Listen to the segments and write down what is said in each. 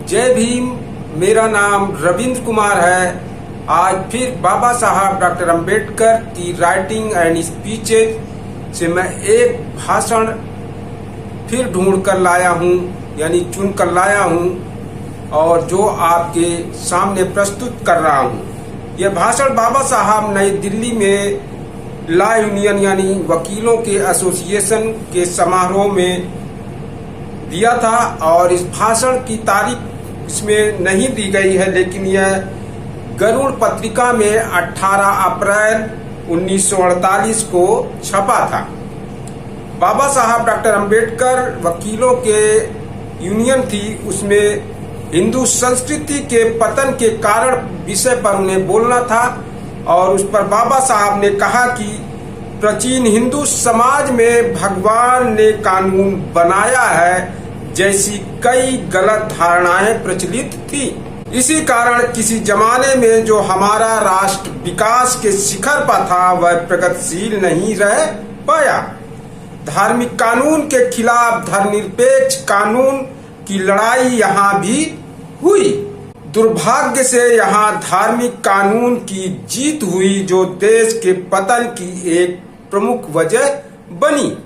जय भीम। मेरा नाम रविंद्र कुमार है। आज फिर बाबा साहब डॉक्टर अंबेडकर की राइटिंग एंड स्पीचेज से मैं एक भाषण फिर ढूंढ कर लाया हूँ, यानी चुन कर लाया हूँ और जो आपके सामने प्रस्तुत कर रहा हूँ। यह भाषण बाबा साहब नई दिल्ली में लॉ यूनियन यानी वकीलों के एसोसिएशन के समारोह में दिया था और इस भाषण की तारीख इसमें नहीं दी गई है, लेकिन यह गरुड़ पत्रिका में 18 अप्रैल 1948 को छपा था। बाबा साहब डॉक्टर अंबेडकर वकीलों के यूनियन थी, उसमें हिंदू संस्कृति के पतन के कारण विषय पर उन्हें बोलना था और उस पर बाबा साहब ने कहा कि प्राचीन हिंदू समाज में भगवान ने कानून बनाया है जैसी कई गलत धारणाएं प्रचलित थी। इसी कारण किसी जमाने में जो हमारा राष्ट्र विकास के शिखर पर था वह प्रगतिशील नहीं रह पाया। धार्मिक कानून के खिलाफ धर्मनिरपेक्ष कानून की लड़ाई यहाँ भी हुई। दुर्भाग्य से यहाँ धार्मिक कानून की जीत हुई, जो देश के पतन की एक प्रमुख वजह बनी।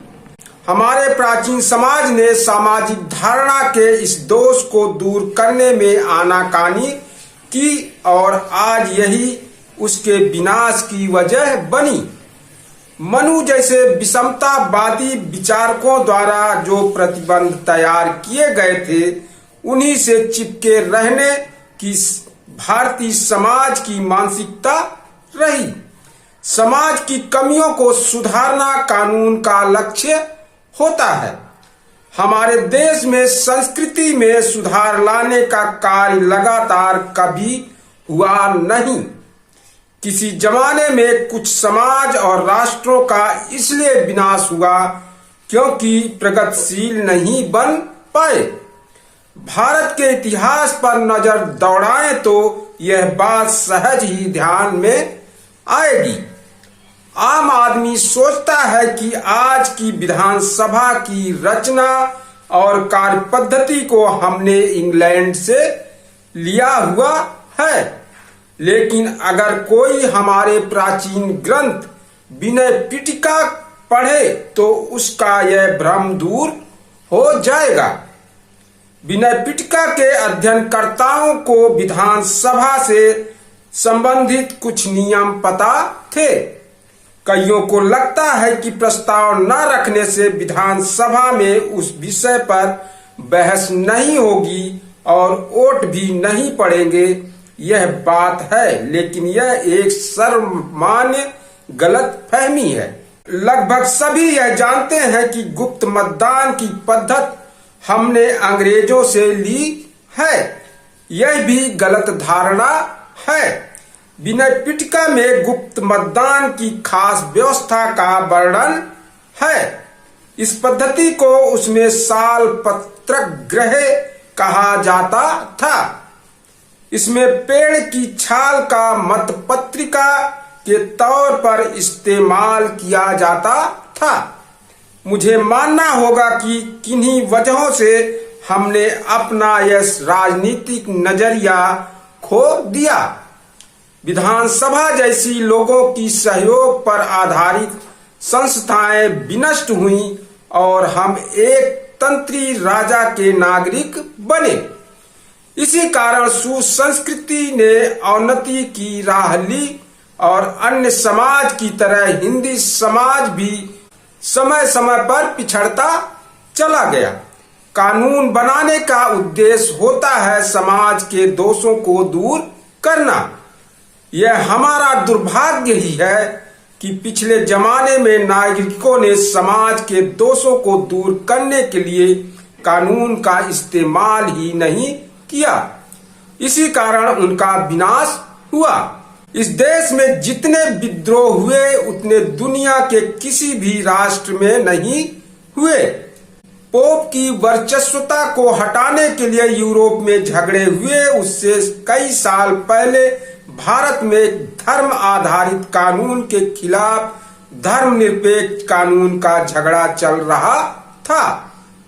हमारे प्राचीन समाज ने सामाजिक धारणा के इस दोष को दूर करने में आनाकानी की और आज यही उसके विनाश की वजह बनी। मनु जैसे विषमतावादी विचारकों द्वारा जो प्रतिबंध तैयार किए गए थे, उन्हीं से चिपके रहने की भारतीय समाज की मानसिकता रही। समाज की कमियों को सुधारना कानून का लक्ष्य होता है। हमारे देश में संस्कृति में सुधार लाने का कार्य लगातार कभी हुआ नहीं। किसी जमाने में कुछ समाज और राष्ट्रों का इसलिए विनाश हुआ क्योंकि प्रगतिशील नहीं बन पाए। भारत के इतिहास पर नजर दौड़ाएं तो यह बात सहज ही ध्यान में आएगी। आम आदमी सोचता है कि आज की विधानसभा की रचना और कार्य पद्धति को हमने इंग्लैंड से लिया हुआ है, लेकिन अगर कोई हमारे प्राचीन ग्रंथ विनय पिटका पढ़े तो उसका यह भ्रम दूर हो जाएगा। विनय पिटका के अध्ययनकर्ताओं को विधानसभा से संबंधित कुछ नियम पता थे। कईयों को लगता है कि प्रस्ताव न रखने से विधानसभा में उस विषय पर बहस नहीं होगी और वोट भी नहीं पड़ेंगे। यह बात है, लेकिन यह एक सर्वमान्य गलत फहमी है। लगभग सभी यह जानते हैं कि गुप्त मतदान की पद्धति हमने अंग्रेजों से ली है। यह भी गलत धारणा है। विनय पिटका में गुप्त मतदान की खास व्यवस्था का वर्णन है। इस पद्धति को उसमें साल पत्रक ग्रह कहा जाता था। इसमें पेड़ की छाल का मतपत्रिका के तौर पर इस्तेमाल किया जाता था। मुझे मानना होगा कि किन्हीं वजहों से हमने अपना यह राजनीतिक नजरिया खो दिया। विधानसभा जैसी लोगों की सहयोग पर आधारित संस्थाएं विनष्ट हुईं और हम एक तंत्री राजा के नागरिक बने। इसी कारण सुसंस्कृति ने अवनति की राह ली और अन्य समाज की तरह हिंदी समाज भी समय समय पर पिछड़ता चला गया। कानून बनाने का उद्देश्य होता है समाज के दोषों को दूर करना। यह हमारा दुर्भाग्य ही है कि पिछले जमाने में नागरिकों ने समाज के दोषों को दूर करने के लिए कानून का इस्तेमाल ही नहीं किया। इसी कारण उनका विनाश हुआ। इस देश में जितने विद्रोह हुए उतने दुनिया के किसी भी राष्ट्र में नहीं हुए। पोप की वर्चस्वता को हटाने के लिए यूरोप में झगड़े हुए। उससे कई साल पहले भारत में धर्म आधारित कानून के खिलाफ धर्मनिरपेक्ष कानून का झगड़ा चल रहा था।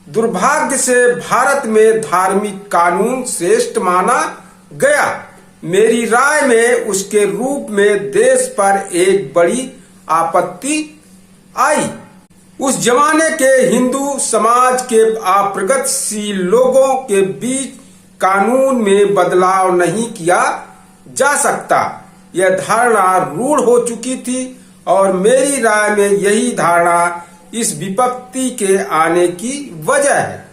दुर्भाग्य से भारत में धार्मिक कानून श्रेष्ठ माना गया। मेरी राय में उसके रूप में देश पर एक बड़ी आपत्ति आई। उस जमाने के हिंदू समाज के अप्रगतिशील लोगों के बीच कानून में बदलाव नहीं किया जा सकता, यह धारणा रूढ़ हो चुकी थी और मेरी राय में यही धारणा इस विपत्ति के आने की वजह है।